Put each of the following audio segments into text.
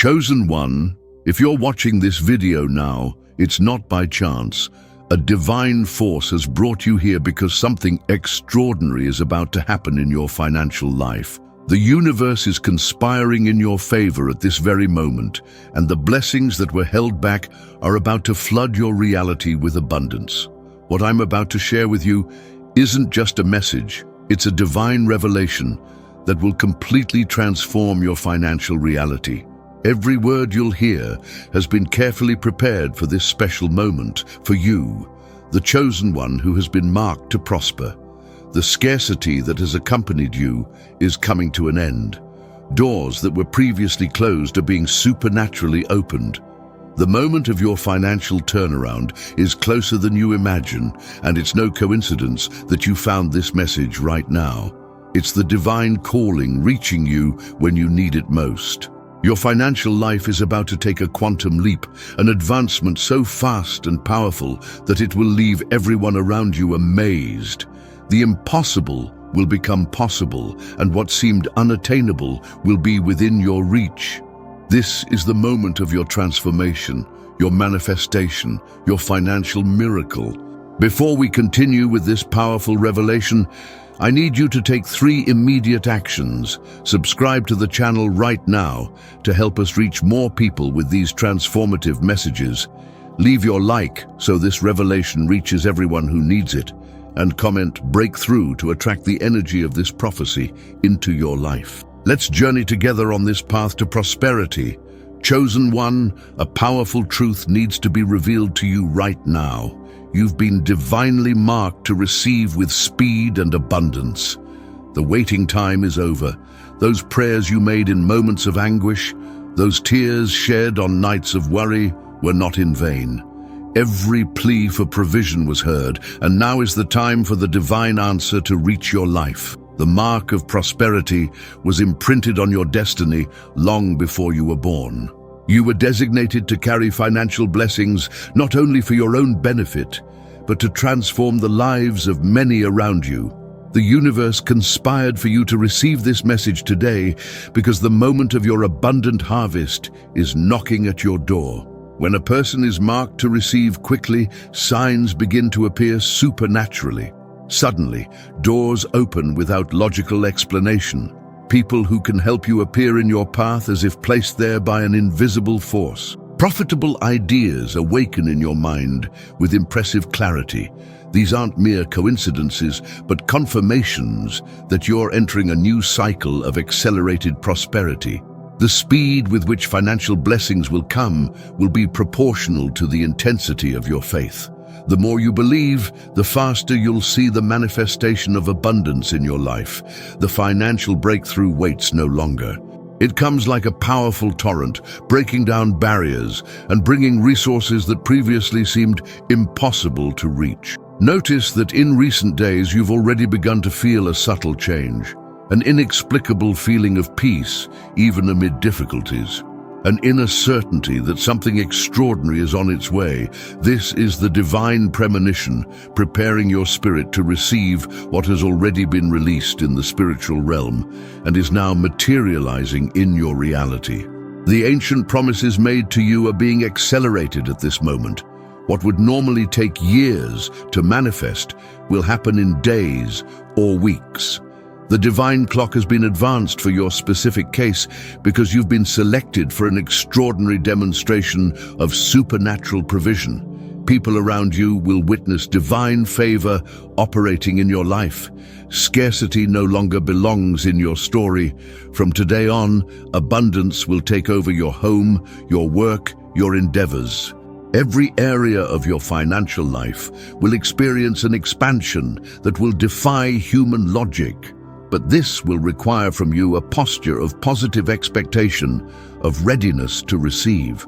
Chosen one, if you're watching this video now, it's not by chance. A divine force has brought you here because something extraordinary is about to happen in your financial life. The universe is conspiring in your favor at this very moment, and the blessings that were held back are about to flood your reality with abundance. What I'm about to share with you isn't just a message, it's a divine revelation that will completely transform your financial reality. Every word you'll hear has been carefully prepared for this special moment, for you, the chosen one who has been marked to prosper. The scarcity that has accompanied you is coming to an end. Doors that were previously closed are being supernaturally opened. The moment of your financial turnaround is closer than you imagine, and it's no coincidence that you found this message right now. It's the divine calling reaching you when you need it most. Your financial life is about to take a quantum leap, an advancement so fast and powerful that it will leave everyone around you amazed. The impossible will become possible, and what seemed unattainable will be within your reach. This is the moment of your transformation, your manifestation, your financial miracle. Before we continue with this powerful revelation, I need you to take 3 immediate actions. Subscribe to the channel right now to help us reach more people with these transformative messages. Leave your like so this revelation reaches everyone who needs it, and comment "breakthrough" to attract the energy of this prophecy into your life. Let's journey together on this path to prosperity. Chosen one, a powerful truth needs to be revealed to you right now. You've been divinely marked to receive with speed and abundance. The waiting time is over. Those prayers you made in moments of anguish, those tears shed on nights of worry, were not in vain. Every plea for provision was heard, and now is the time for the divine answer to reach your life. The mark of prosperity was imprinted on your destiny long before you were born. You were designated to carry financial blessings not only for your own benefit, but to transform the lives of many around you. The universe conspired for you to receive this message today because the moment of your abundant harvest is knocking at your door. When a person is marked to receive quickly, signs begin to appear supernaturally. Suddenly, doors open without logical explanation. People who can help you appear in your path as if placed there by an invisible force. Profitable ideas awaken in your mind with impressive clarity. These aren't mere coincidences, but confirmations that you're entering a new cycle of accelerated prosperity. The speed with which financial blessings will come will be proportional to the intensity of your faith. The more you believe, the faster you'll see the manifestation of abundance in your life. The financial breakthrough waits no longer. It comes like a powerful torrent, breaking down barriers and bringing resources that previously seemed impossible to reach. Notice that in recent days you've already begun to feel a subtle change. An inexplicable feeling of peace, even amid difficulties. An inner certainty that something extraordinary is on its way. This is the divine premonition, preparing your spirit to receive what has already been released in the spiritual realm and is now materializing in your reality. The ancient promises made to you are being accelerated at this moment. What would normally take years to manifest will happen in days or weeks. The divine clock has been advanced for your specific case because you've been selected for an extraordinary demonstration of supernatural provision. People around you will witness divine favor operating in your life. Scarcity no longer belongs in your story. From today on, abundance will take over your home, your work, your endeavors. Every area of your financial life will experience an expansion that will defy human logic. But this will require from you a posture of positive expectation, of readiness to receive.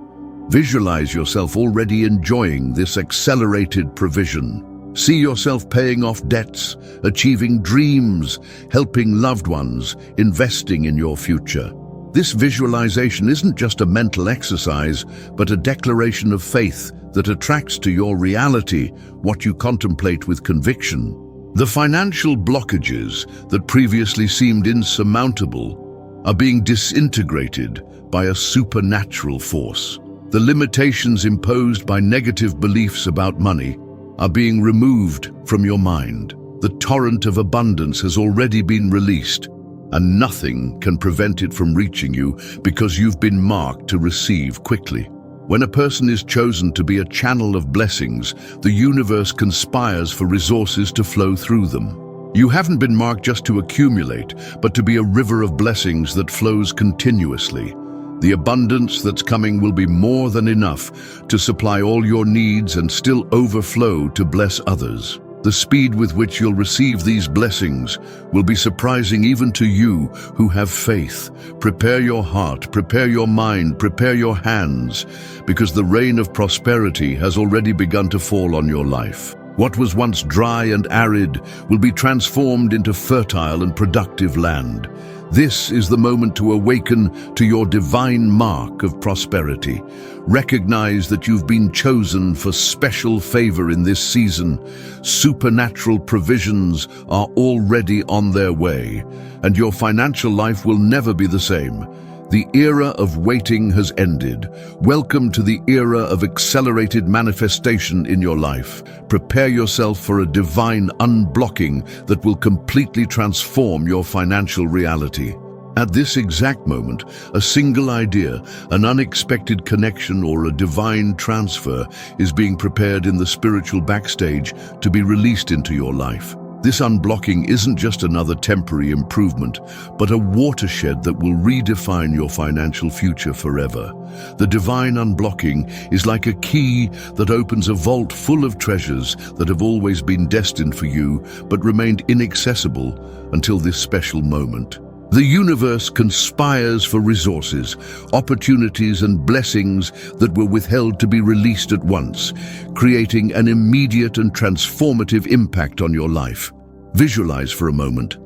Visualize yourself already enjoying this accelerated provision. See yourself paying off debts, achieving dreams, helping loved ones, investing in your future. This visualization isn't just a mental exercise, but a declaration of faith that attracts to your reality what you contemplate with conviction. The financial blockages that previously seemed insurmountable are being disintegrated by a supernatural force. The limitations imposed by negative beliefs about money are being removed from your mind. The torrent of abundance has already been released, and nothing can prevent it from reaching you because you've been marked to receive quickly. When a person is chosen to be a channel of blessings, the universe conspires for resources to flow through them. You haven't been marked just to accumulate, but to be a river of blessings that flows continuously. The abundance that's coming will be more than enough to supply all your needs and still overflow to bless others. The speed with which you'll receive these blessings will be surprising even to you who have faith. Prepare your heart, prepare your mind, prepare your hands, because the rain of prosperity has already begun to fall on your life. What was once dry and arid will be transformed into fertile and productive land. This is the moment to awaken to your divine mark of prosperity. Recognize that you've been chosen for special favor in this season. Supernatural provisions are already on their way, and your financial life will never be the same. The era of waiting has ended. Welcome to the era of accelerated manifestation in your life. Prepare yourself for a divine unblocking that will completely transform your financial reality. At this exact moment, a single idea, an unexpected connection, or a divine transfer is being prepared in the spiritual backstage to be released into your life. This unblocking isn't just another temporary improvement, but a watershed that will redefine your financial future forever. The divine unblocking is like a key that opens a vault full of treasures that have always been destined for you, but remained inaccessible until this special moment. The universe conspires for resources, opportunities, and blessings that were withheld to be released at once, creating an immediate and transformative impact on your life. Visualize for a moment.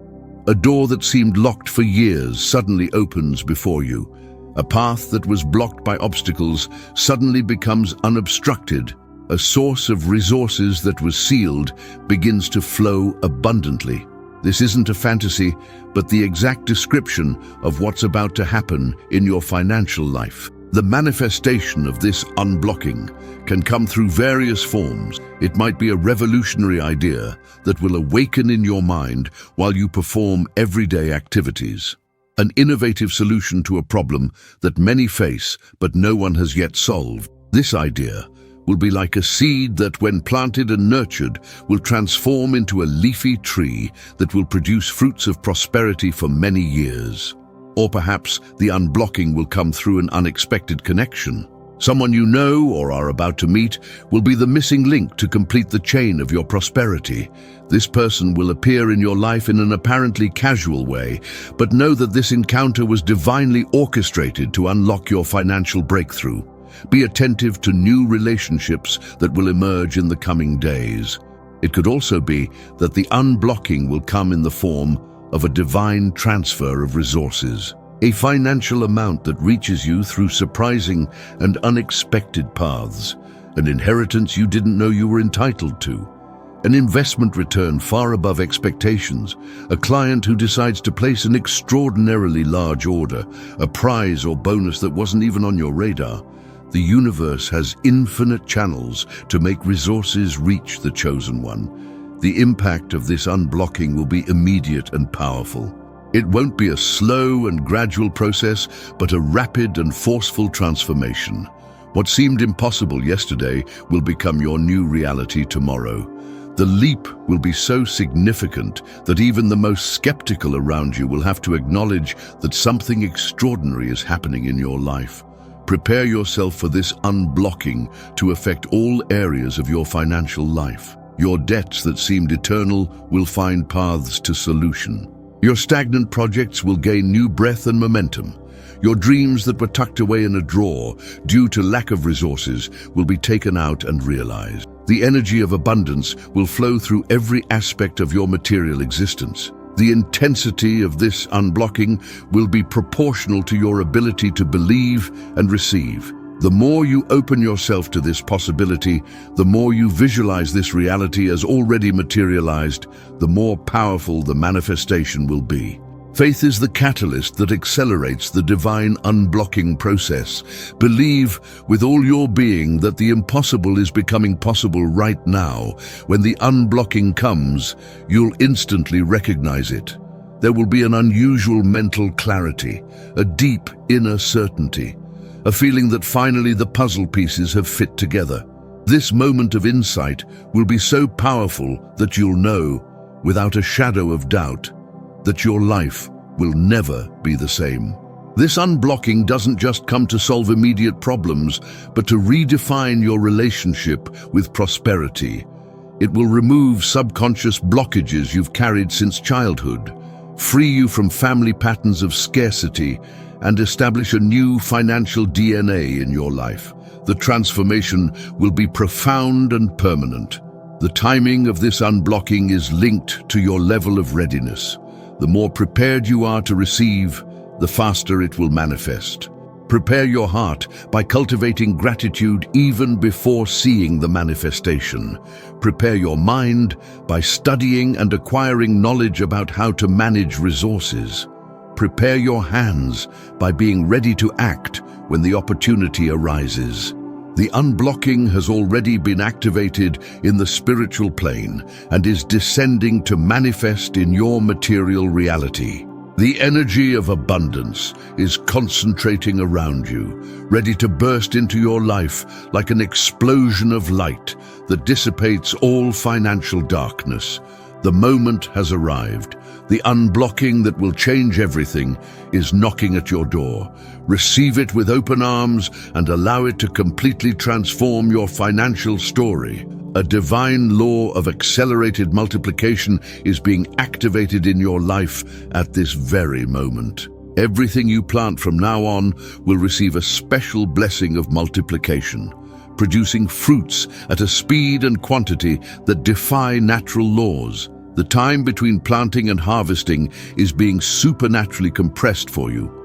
A door that seemed locked for years suddenly opens before you. A path that was blocked by obstacles suddenly becomes unobstructed. A source of resources that was sealed begins to flow abundantly. This isn't a fantasy, but the exact description of what's about to happen in your financial life. The manifestation of this unblocking can come through various forms. It might be a revolutionary idea that will awaken in your mind while you perform everyday activities. An innovative solution to a problem that many face but no one has yet solved. This idea will be like a seed that, when planted and nurtured, will transform into a leafy tree that will produce fruits of prosperity for many years. Or perhaps the unblocking will come through an unexpected connection. Someone you know or are about to meet will be the missing link to complete the chain of your prosperity. This person will appear in your life in an apparently casual way, but know that this encounter was divinely orchestrated to unlock your financial breakthrough. Be attentive to new relationships that will emerge in the coming days. It could also be that the unblocking will come in the form of a divine transfer of resources, a financial amount that reaches you through surprising and unexpected paths, an inheritance you didn't know you were entitled to, an investment return far above expectations, a client who decides to place an extraordinarily large order, a prize or bonus that wasn't even on your radar. The universe has infinite channels to make resources reach the chosen one. The impact of this unblocking will be immediate and powerful. It won't be a slow and gradual process, but a rapid and forceful transformation. What seemed impossible yesterday will become your new reality tomorrow. The leap will be so significant that even the most skeptical around you will have to acknowledge that something extraordinary is happening in your life. Prepare yourself for this unblocking to affect all areas of your financial life. Your debts that seemed eternal will find paths to solution. Your stagnant projects will gain new breath and momentum. Your dreams that were tucked away in a drawer due to lack of resources will be taken out and realized. The energy of abundance will flow through every aspect of your material existence. The intensity of this unblocking will be proportional to your ability to believe and receive. The more you open yourself to this possibility, the more you visualize this reality as already materialized, the more powerful the manifestation will be. Faith is the catalyst that accelerates the divine unblocking process. Believe with all your being that the impossible is becoming possible right now. When the unblocking comes, you'll instantly recognize it. There will be an unusual mental clarity, a deep inner certainty, a feeling that finally the puzzle pieces have fit together. This moment of insight will be so powerful that you'll know, without a shadow of doubt, that your life will never be the same. This unblocking doesn't just come to solve immediate problems, but to redefine your relationship with prosperity. It will remove subconscious blockages you've carried since childhood, free you from family patterns of scarcity, and establish a new financial DNA in your life. The transformation will be profound and permanent. The timing of this unblocking is linked to your level of readiness. The more prepared you are to receive, the faster it will manifest. Prepare your heart by cultivating gratitude even before seeing the manifestation. Prepare your mind by studying and acquiring knowledge about how to manage resources. Prepare your hands by being ready to act when the opportunity arises. The unblocking has already been activated in the spiritual plane and is descending to manifest in your material reality. The energy of abundance is concentrating around you, ready to burst into your life like an explosion of light that dissipates all financial darkness. The moment has arrived. The unblocking that will change everything is knocking at your door. Receive it with open arms and allow it to completely transform your financial story. A divine law of accelerated multiplication is being activated in your life at this very moment. Everything you plant from now on will receive a special blessing of multiplication, producing fruits at a speed and quantity that defy natural laws. The time between planting and harvesting is being supernaturally compressed for you.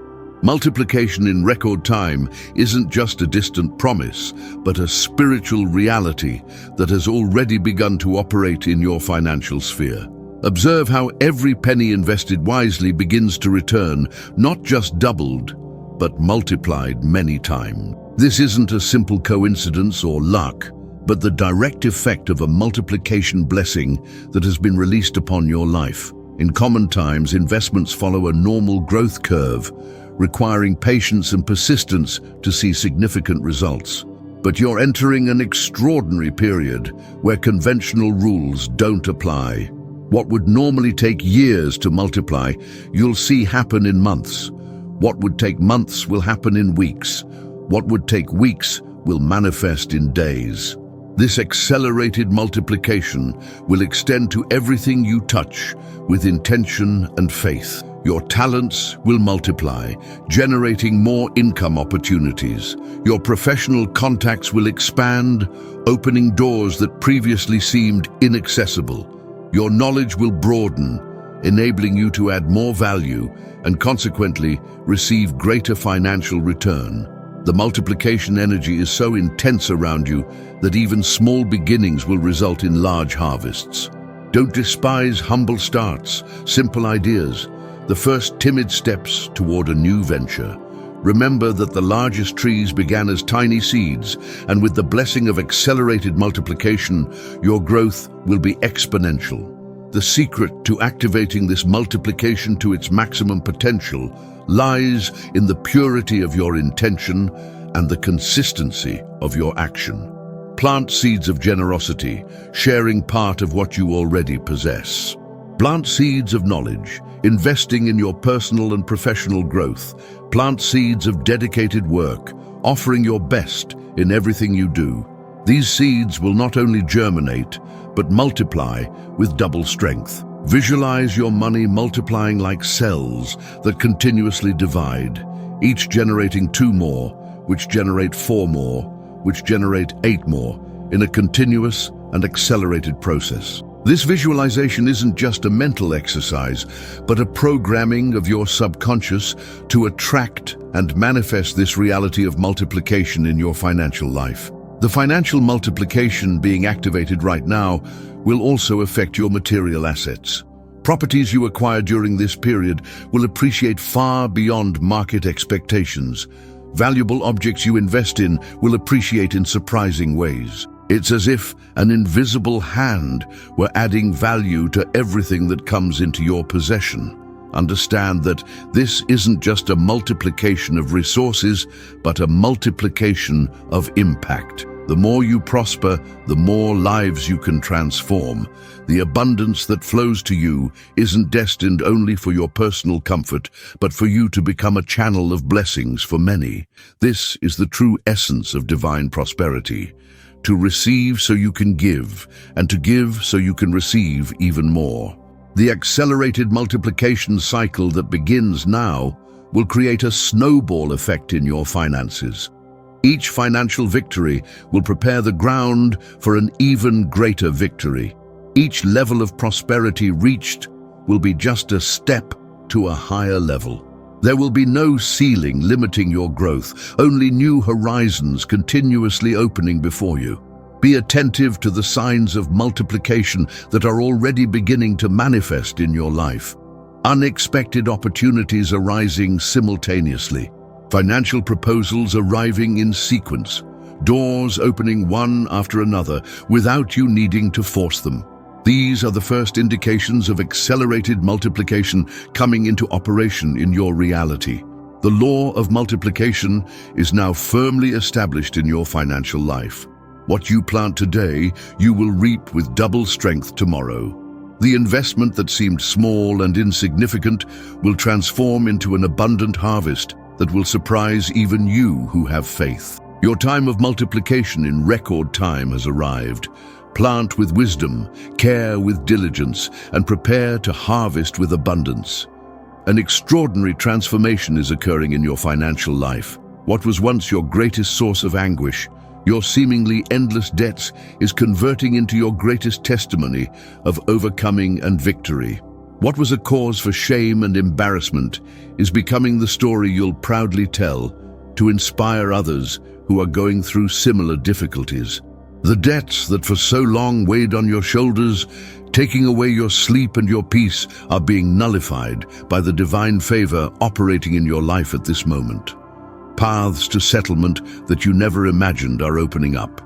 Multiplication in record time isn't just a distant promise, but a spiritual reality that has already begun to operate in your financial sphere. Observe how every penny invested wisely begins to return, not just doubled, but multiplied many times. This isn't a simple coincidence or luck, but the direct effect of a multiplication blessing that has been released upon your life. In common times, investments follow a normal growth curve, requiring patience and persistence to see significant results. But you're entering an extraordinary period where conventional rules don't apply. What would normally take years to multiply, you'll see happen in months. What would take months will happen in weeks. What would take weeks will manifest in days. This accelerated multiplication will extend to everything you touch with intention and faith. Your talents will multiply, generating more income opportunities. Your professional contacts will expand, opening doors that previously seemed inaccessible. Your knowledge will broaden, enabling you to add more value and consequently receive greater financial return. The multiplication energy is so intense around you that even small beginnings will result in large harvests. Don't despise humble starts, simple ideas, the first timid steps toward a new venture. Remember that the largest trees began as tiny seeds, and with the blessing of accelerated multiplication, your growth will be exponential. The secret to activating this multiplication to its maximum potential lies in the purity of your intention and the consistency of your action. Plant seeds of generosity, sharing part of what you already possess. Plant seeds of knowledge, investing in your personal and professional growth. Plant seeds of dedicated work, offering your best in everything you do. These seeds will not only germinate, but multiply with double strength. Visualize your money multiplying like cells that continuously divide, each generating 2 more, which generate 4 more, which generate 8 more, in a continuous and accelerated process. This visualization isn't just a mental exercise, but a programming of your subconscious to attract and manifest this reality of multiplication in your financial life. The financial multiplication being activated right now will also affect your material assets. Properties you acquire during this period will appreciate far beyond market expectations. Valuable objects you invest in will appreciate in surprising ways. It's as if an invisible hand were adding value to everything that comes into your possession. Understand that this isn't just a multiplication of resources, but a multiplication of impact. The more you prosper, the more lives you can transform. The abundance that flows to you isn't destined only for your personal comfort, but for you to become a channel of blessings for many. This is the true essence of divine prosperity. To receive so you can give, and to give so you can receive even more. The accelerated multiplication cycle that begins now will create a snowball effect in your finances. Each financial victory will prepare the ground for an even greater victory. Each level of prosperity reached will be just a step to a higher level. There will be no ceiling limiting your growth, only new horizons continuously opening before you. Be attentive to the signs of multiplication that are already beginning to manifest in your life. Unexpected opportunities arising simultaneously. Financial proposals arriving in sequence. Doors opening one after another without you needing to force them. These are the first indications of accelerated multiplication coming into operation in your reality. The law of multiplication is now firmly established in your financial life. What you plant today, you will reap with double strength tomorrow. The investment that seemed small and insignificant will transform into an abundant harvest that will surprise even you who have faith. Your time of multiplication in record time has arrived. Plant with wisdom, care with diligence, and prepare to harvest with abundance. An extraordinary transformation is occurring in your financial life. What was once your greatest source of anguish, your seemingly endless debts, is converting into your greatest testimony of overcoming and victory. What was a cause for shame and embarrassment is becoming the story you'll proudly tell to inspire others who are going through similar difficulties. The debts that for so long weighed on your shoulders, taking away your sleep and your peace, are being nullified by the divine favor operating in your life at this moment. Paths to settlement that you never imagined are opening up.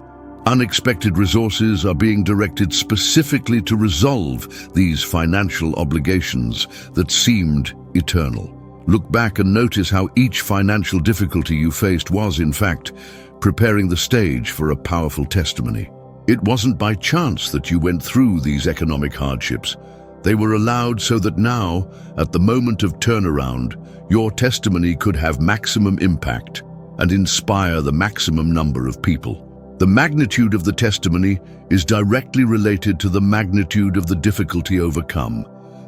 Unexpected resources are being directed specifically to resolve these financial obligations that seemed eternal. Look back and notice how each financial difficulty you faced was, in fact, preparing the stage for a powerful testimony. It wasn't by chance that you went through these economic hardships. They were allowed so that now, at the moment of turnaround, your testimony could have maximum impact and inspire the maximum number of people. The magnitude of the testimony is directly related to the magnitude of the difficulty overcome.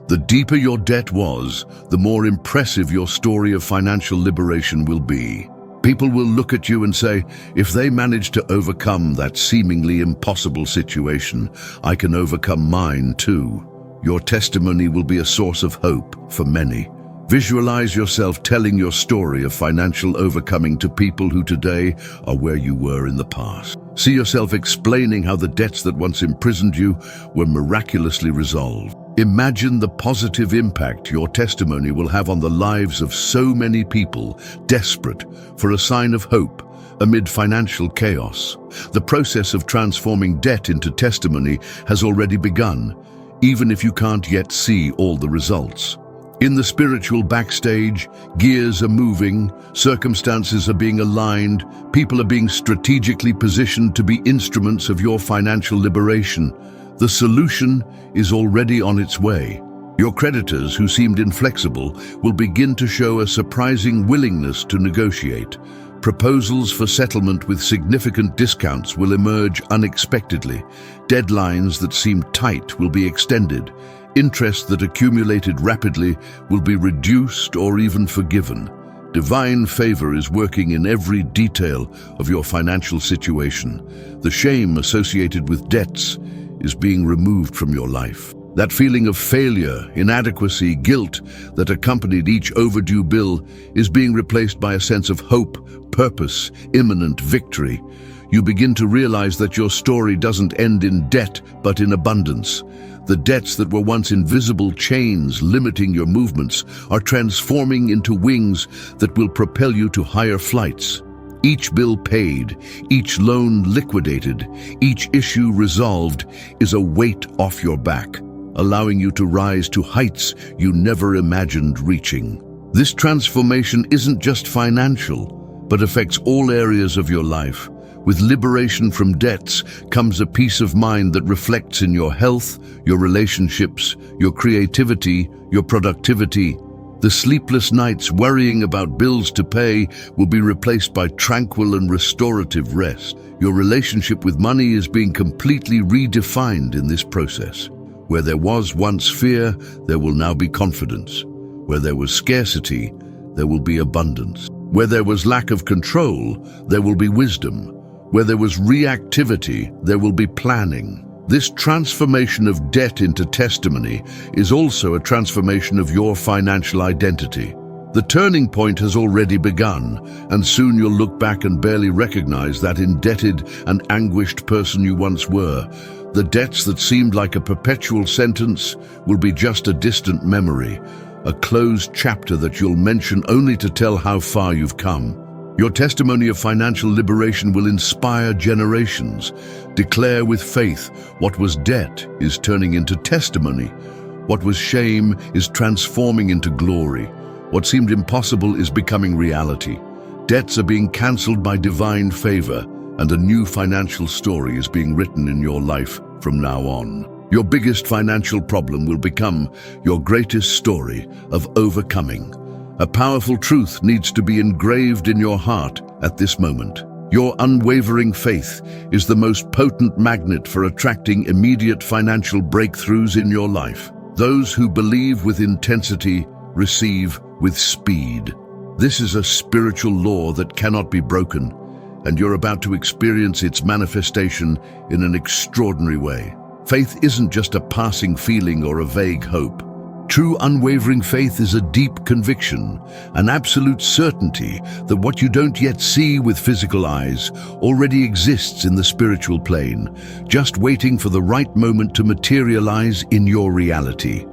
The deeper your debt was, the more impressive your story of financial liberation will be. People will look at you and say, if they manage to overcome that seemingly impossible situation, I can overcome mine too. Your testimony will be a source of hope for many. Visualize yourself telling your story of financial overcoming to people who today are where you were in the past. See yourself explaining how the debts that once imprisoned you were miraculously resolved. Imagine the positive impact your testimony will have on the lives of so many people desperate for a sign of hope amid financial chaos. The process of transforming debt into testimony has already begun, even if you can't yet see all the results. In the spiritual backstage, gears are moving, circumstances are being aligned, people are being strategically positioned to be instruments of your financial liberation. The solution is already on its way. Your creditors, who seemed inflexible, will begin to show a surprising willingness to negotiate. Proposals for settlement with significant discounts will emerge unexpectedly. Deadlines that seemed tight will be extended. Interest that accumulated rapidly will be reduced or even forgiven. Divine favor is working in every detail of your financial situation. The shame associated with debts is being removed from your life. That feeling of failure, inadequacy, guilt that accompanied each overdue bill is being replaced by a sense of hope, purpose, imminent victory. You begin to realize that your story doesn't end in debt, but in abundance. The debts that were once invisible chains limiting your movements are transforming into wings that will propel you to higher flights. Each bill paid, each loan liquidated, each issue resolved is a weight off your back, allowing you to rise to heights you never imagined reaching. This transformation isn't just financial, but affects all areas of your life. With liberation from debts comes a peace of mind that reflects in your health, your relationships, your creativity, your productivity. The sleepless nights worrying about bills to pay will be replaced by tranquil and restorative rest. Your relationship with money is being completely redefined in this process. Where there was once fear, there will now be confidence. Where there was scarcity, there will be abundance. Where there was lack of control, there will be wisdom. Where there was reactivity, there will be planning. This transformation of debt into testimony is also a transformation of your financial identity. The turning point has already begun, and soon you'll look back and barely recognize that indebted and anguished person you once were. The debts that seemed like a perpetual sentence will be just a distant memory, a closed chapter that you'll mention only to tell how far you've come. Your testimony of financial liberation will inspire generations. Declare with faith, what was debt is turning into testimony. What was shame is transforming into glory. What seemed impossible is becoming reality. Debts are being cancelled by divine favor, and a new financial story is being written in your life from now on. Your biggest financial problem will become your greatest story of overcoming. A powerful truth needs to be engraved in your heart at this moment. Your unwavering faith is the most potent magnet for attracting immediate financial breakthroughs in your life. Those who believe with intensity receive with speed. This is a spiritual law that cannot be broken, and you're about to experience its manifestation in an extraordinary way. Faith isn't just a passing feeling or a vague hope. True unwavering faith is a deep conviction, an absolute certainty that what you don't yet see with physical eyes already exists in the spiritual plane, just waiting for the right moment to materialize in your reality.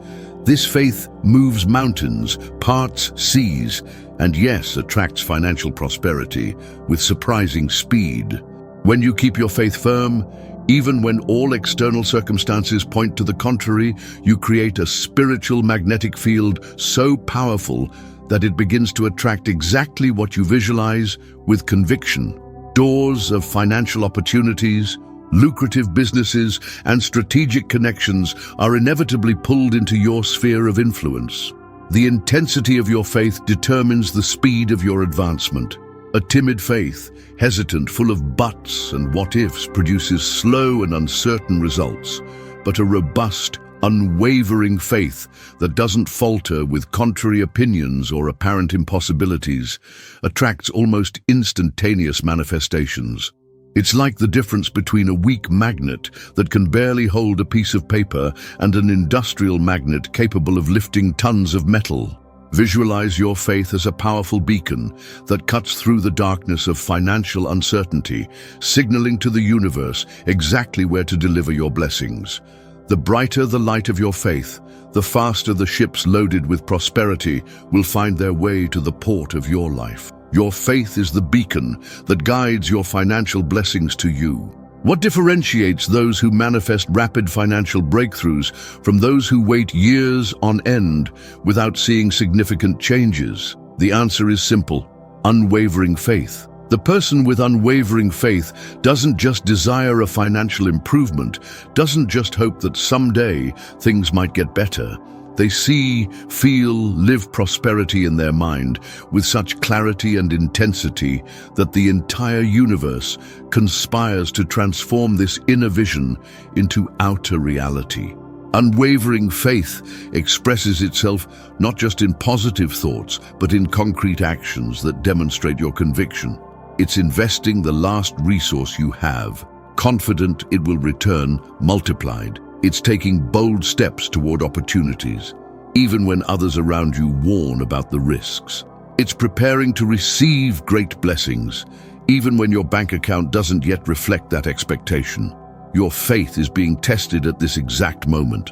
This faith moves mountains, parts seas, and yes, attracts financial prosperity with surprising speed. When you keep your faith firm, even when all external circumstances point to the contrary, you create a spiritual magnetic field so powerful that it begins to attract exactly what you visualize with conviction. Doors of financial opportunities, lucrative businesses, and strategic connections are inevitably pulled into your sphere of influence. The intensity of your faith determines the speed of your advancement. A timid faith, hesitant, full of buts and what-ifs, produces slow and uncertain results, but a robust, unwavering faith that doesn't falter with contrary opinions or apparent impossibilities attracts almost instantaneous manifestations. It's like the difference between a weak magnet that can barely hold a piece of paper and an industrial magnet capable of lifting tons of metal. Visualize your faith as a powerful beacon that cuts through the darkness of financial uncertainty, signaling to the universe exactly where to deliver your blessings. The brighter the light of your faith, the faster the ships loaded with prosperity will find their way to the port of your life. Your faith is the beacon that guides your financial blessings to you. What differentiates those who manifest rapid financial breakthroughs from those who wait years on end without seeing significant changes? The answer is simple: unwavering faith. The person with unwavering faith doesn't just desire a financial improvement, doesn't just hope that someday things might get better. They see, feel, live prosperity in their mind with such clarity and intensity that the entire universe conspires to transform this inner vision into outer reality. Unwavering faith expresses itself not just in positive thoughts, but in concrete actions that demonstrate your conviction. It's investing the last resource you have, confident it will return multiplied. It's taking bold steps toward opportunities, even when others around you warn about the risks. It's preparing to receive great blessings, even when your bank account doesn't yet reflect that expectation. Your faith is being tested at this exact moment,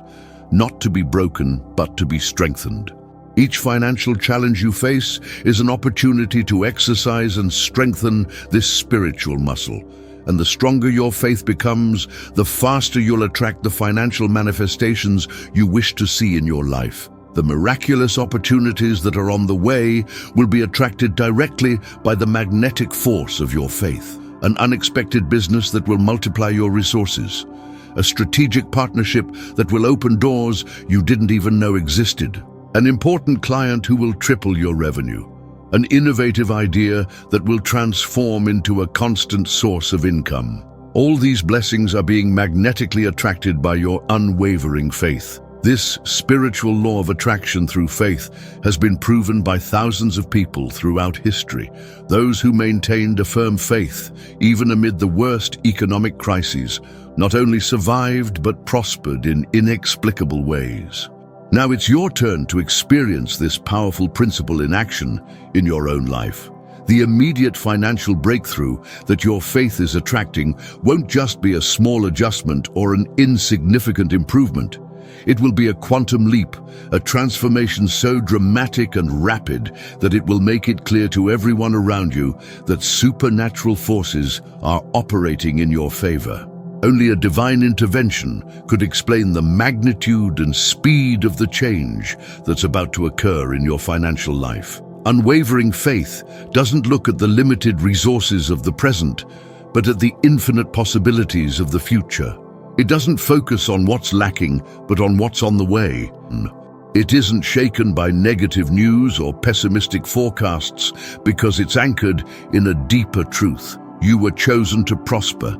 not to be broken, but to be strengthened. Each financial challenge you face is an opportunity to exercise and strengthen this spiritual muscle. And the stronger your faith becomes, the faster you'll attract the financial manifestations you wish to see in your life. The miraculous opportunities that are on the way will be attracted directly by the magnetic force of your faith. An unexpected business that will multiply your resources. A strategic partnership that will open doors you didn't even know existed. An important client who will triple your revenue. An innovative idea that will transform into a constant source of income. All these blessings are being magnetically attracted by your unwavering faith. This spiritual law of attraction through faith has been proven by thousands of people throughout history. Those who maintained a firm faith, even amid the worst economic crises, not only survived but prospered in inexplicable ways. Now it's your turn to experience this powerful principle in action in your own life. The immediate financial breakthrough that your faith is attracting won't just be a small adjustment or an insignificant improvement. It will be a quantum leap, a transformation so dramatic and rapid that it will make it clear to everyone around you that supernatural forces are operating in your favor. Only a divine intervention could explain the magnitude and speed of the change that's about to occur in your financial life. Unwavering faith doesn't look at the limited resources of the present, but at the infinite possibilities of the future. It doesn't focus on what's lacking, but on what's on the way. It isn't shaken by negative news or pessimistic forecasts because it's anchored in a deeper truth. You were chosen to prosper,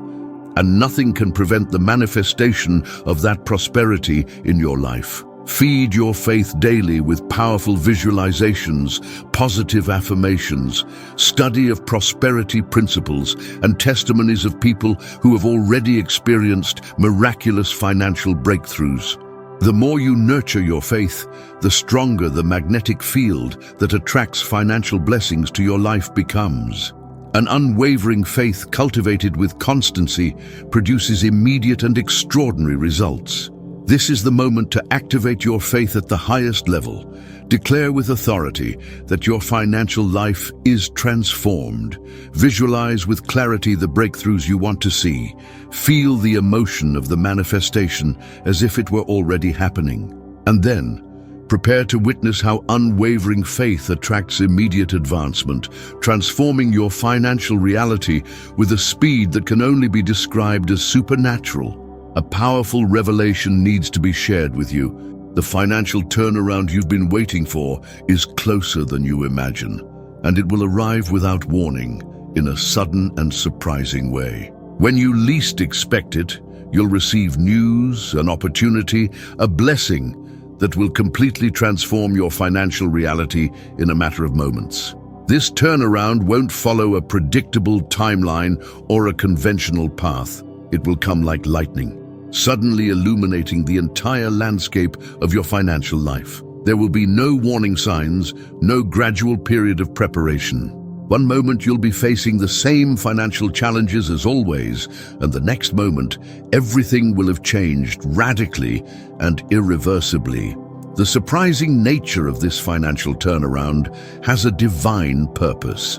and nothing can prevent the manifestation of that prosperity in your life. Feed your faith daily with powerful visualizations, positive affirmations, study of prosperity principles, and testimonies of people who have already experienced miraculous financial breakthroughs. The more you nurture your faith, the stronger the magnetic field that attracts financial blessings to your life becomes. An unwavering faith cultivated with constancy produces immediate and extraordinary results. This is the moment to activate your faith at the highest level. Declare with authority that your financial life is transformed. Visualize with clarity the breakthroughs you want to see. Feel the emotion of the manifestation as if it were already happening. And then, prepare to witness how unwavering faith attracts immediate advancement, transforming your financial reality with a speed that can only be described as supernatural. A powerful revelation needs to be shared with you. The financial turnaround you've been waiting for is closer than you imagine, and it will arrive without warning in a sudden and surprising way. When you least expect it, you'll receive news, an opportunity, a blessing that will completely transform your financial reality in a matter of moments. This turnaround won't follow a predictable timeline or a conventional path. It will come like lightning, suddenly illuminating the entire landscape of your financial life. There will be no warning signs, no gradual period of preparation. One moment you'll be facing the same financial challenges as always, and the next moment, everything will have changed radically and irreversibly. The surprising nature of this financial turnaround has a divine purpose.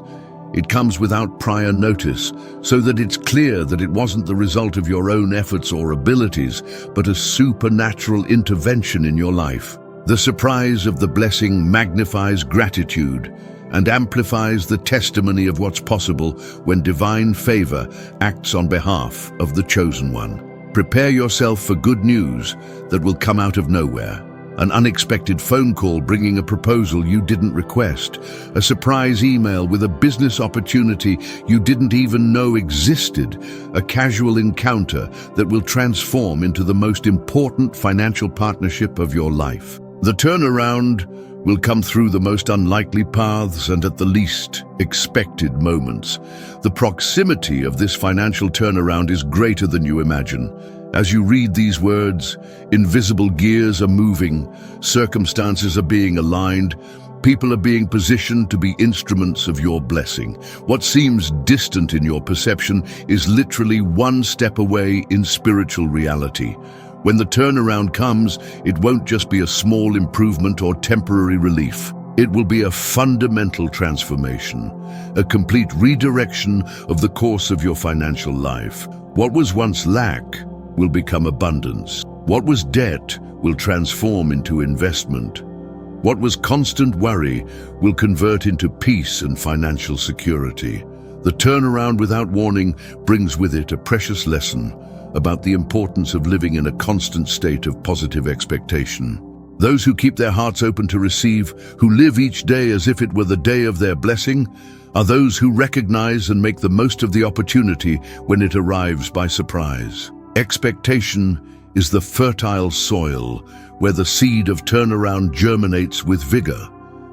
It comes without prior notice, so that it's clear that it wasn't the result of your own efforts or abilities, but a supernatural intervention in your life. The surprise of the blessing magnifies gratitude and amplifies the testimony of what's possible when divine favor acts on behalf of the chosen one. Prepare yourself for good news that will come out of nowhere. An unexpected phone call bringing a proposal you didn't request, a surprise email with a business opportunity you didn't even know existed, a casual encounter that will transform into the most important financial partnership of your life. The turnaround will come through the most unlikely paths and at the least expected moments. The proximity of this financial turnaround is greater than you imagine, As you read these words, invisible gears are moving, circumstances are being aligned, people are being positioned to be instruments of your blessing. What seems distant in your perception is literally one step away in spiritual reality. When the turnaround comes, it won't just be a small improvement or temporary relief. It will be a fundamental transformation, a complete redirection of the course of your financial life. What was once lack will become abundance. What was debt will transform into investment. What was constant worry will convert into peace and financial security. The turnaround without warning brings with it a precious lesson about the importance of living in a constant state of positive expectation. Those who keep their hearts open to receive, who live each day as if it were the day of their blessing, are those who recognize and make the most of the opportunity when it arrives by surprise. Expectation is the fertile soil where the seed of turnaround germinates with vigor.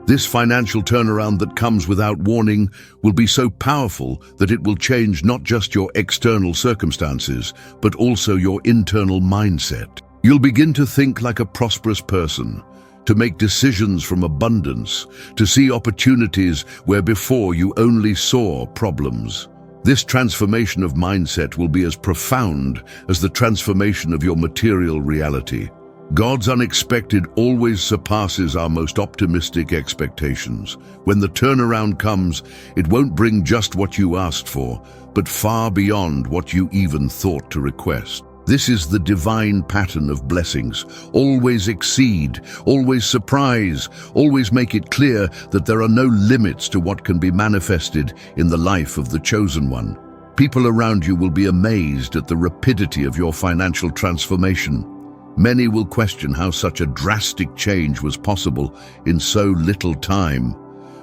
This financial turnaround that comes without warning will be so powerful that it will change not just your external circumstances, but also your internal mindset. You'll begin to think like a prosperous person, to make decisions from abundance, to see opportunities where before you only saw problems. This transformation of mindset will be as profound as the transformation of your material reality. God's unexpected always surpasses our most optimistic expectations. When the turnaround comes, it won't bring just what you asked for, but far beyond what you even thought to request. This is the divine pattern of blessings. Always exceed, always surprise, always make it clear that there are no limits to what can be manifested in the life of the chosen one. People around you will be amazed at the rapidity of your financial transformation. Many will question how such a drastic change was possible in so little time.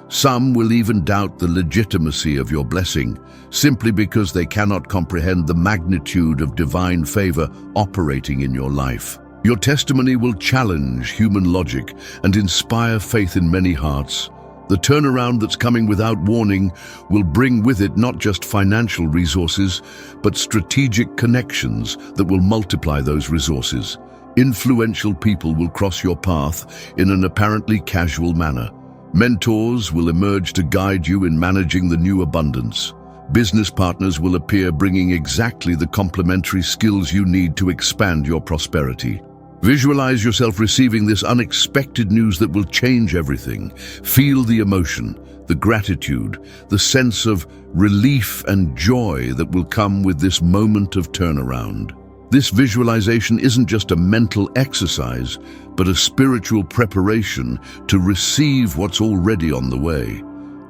Some will even doubt the legitimacy of your blessing, simply because they cannot comprehend the magnitude of divine favor operating in your life. Your testimony will challenge human logic and inspire faith in many hearts. The turnaround that's coming without warning will bring with it not just financial resources, but strategic connections that will multiply those resources. Influential people will cross your path in an apparently casual manner. Mentors will emerge to guide you in managing the new abundance. Business partners will appear bringing exactly the complementary skills you need to expand your prosperity. Visualize yourself receiving this unexpected news that will change everything. Feel the emotion, the gratitude, the sense of relief and joy that will come with this moment of turnaround. This visualization isn't just a mental exercise, but a spiritual preparation to receive what's already on the way.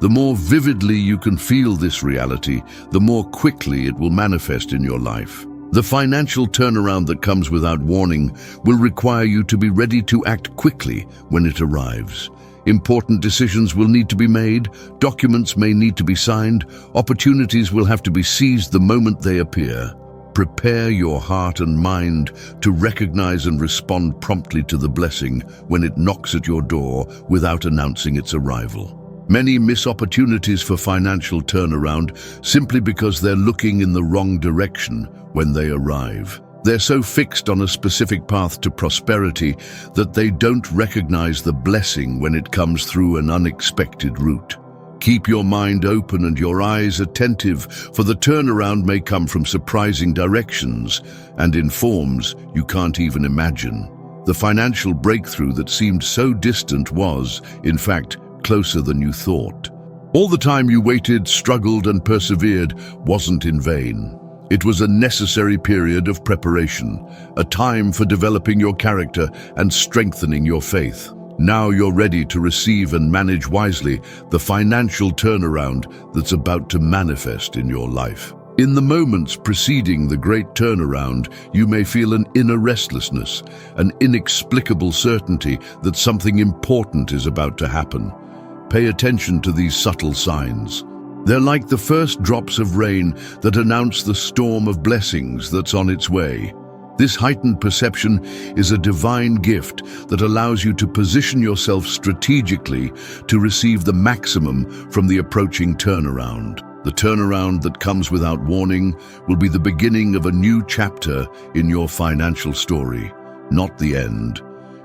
The more vividly you can feel this reality, the more quickly it will manifest in your life. The financial turnaround that comes without warning will require you to be ready to act quickly when it arrives. Important decisions will need to be made, documents may need to be signed, opportunities will have to be seized the moment they appear. Prepare your heart and mind to recognize and respond promptly to the blessing when it knocks at your door without announcing its arrival. Many miss opportunities for financial turnaround simply because they're looking in the wrong direction when they arrive. They're so fixed on a specific path to prosperity that they don't recognize the blessing when it comes through an unexpected route. Keep your mind open and your eyes attentive, for the turnaround may come from surprising directions and in forms you can't even imagine. The financial breakthrough that seemed so distant was, in fact, closer than you thought. All the time you waited, struggled, and persevered wasn't in vain. It was a necessary period of preparation, a time for developing your character and strengthening your faith. Now you're ready to receive and manage wisely the financial turnaround that's about to manifest in your life. In the moments preceding the great turnaround, you may feel an inner restlessness, an inexplicable certainty that something important is about to happen. Pay attention to these subtle signs. They're like the first drops of rain that announce the storm of blessings that's on its way. This heightened perception is a divine gift that allows you to position yourself strategically to receive the maximum from the approaching turnaround. The turnaround that comes without warning will be the beginning of a new chapter in your financial story, not the end.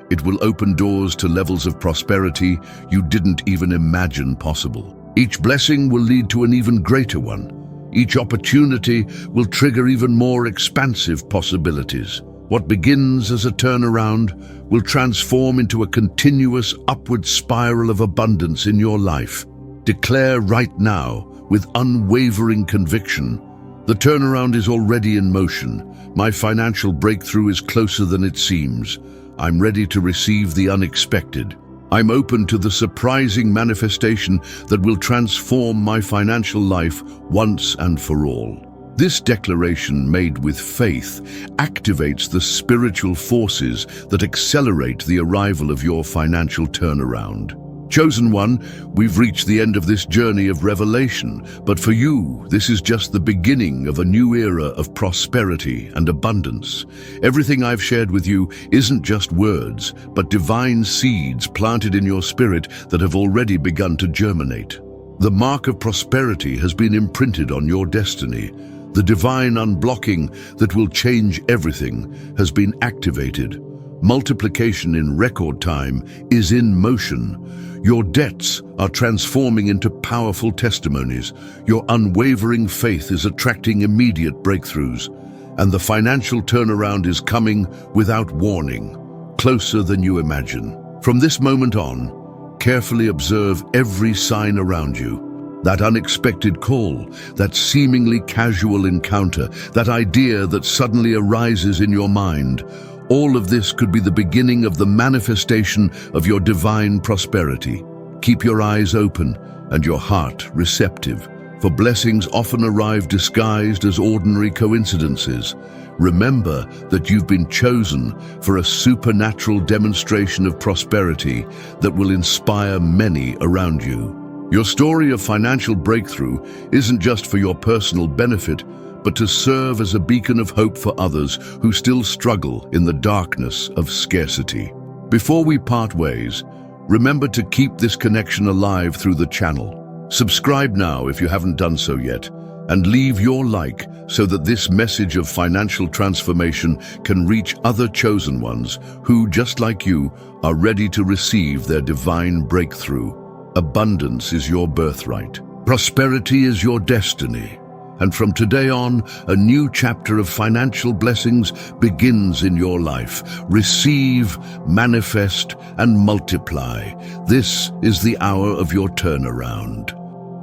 It will open doors to levels of prosperity you didn't even imagine possible. Each blessing will lead to an even greater one. Each opportunity will trigger even more expansive possibilities. What begins as a turnaround will transform into a continuous upward spiral of abundance in your life. Declare right now, with unwavering conviction, the turnaround is already in motion. My financial breakthrough is closer than it seems. I'm ready to receive the unexpected. I'm open to the surprising manifestation that will transform my financial life once and for all. This declaration, made with faith, activates the spiritual forces that accelerate the arrival of your financial turnaround. Chosen one, we've reached the end of this journey of revelation, but for you, this is just the beginning of a new era of prosperity and abundance. Everything I've shared with you isn't just words, but divine seeds planted in your spirit that have already begun to germinate. The mark of prosperity has been imprinted on your destiny. The divine unblocking that will change everything has been activated. Multiplication in record time is in motion. Your debts are transforming into powerful testimonies. Your unwavering faith is attracting immediate breakthroughs. And the financial turnaround is coming without warning, closer than you imagine. From this moment on, carefully observe every sign around you. That unexpected call, that seemingly casual encounter, that idea that suddenly arises in your mind. All of this could be the beginning of the manifestation of your divine prosperity. Keep your eyes open and your heart receptive, for blessings often arrive disguised as ordinary coincidences. Remember that you've been chosen for a supernatural demonstration of prosperity that will inspire many around you. Your story of financial breakthrough isn't just for your personal benefit, but to serve as a beacon of hope for others who still struggle in the darkness of scarcity. Before we part ways, remember to keep this connection alive through the channel. Subscribe now if you haven't done so yet, and leave your like so that this message of financial transformation can reach other chosen ones who, just like you, are ready to receive their divine breakthrough. Abundance is your birthright. Prosperity is your destiny. And from today on, a new chapter of financial blessings begins in your life. Receive, manifest, and multiply. This is the hour of your turnaround.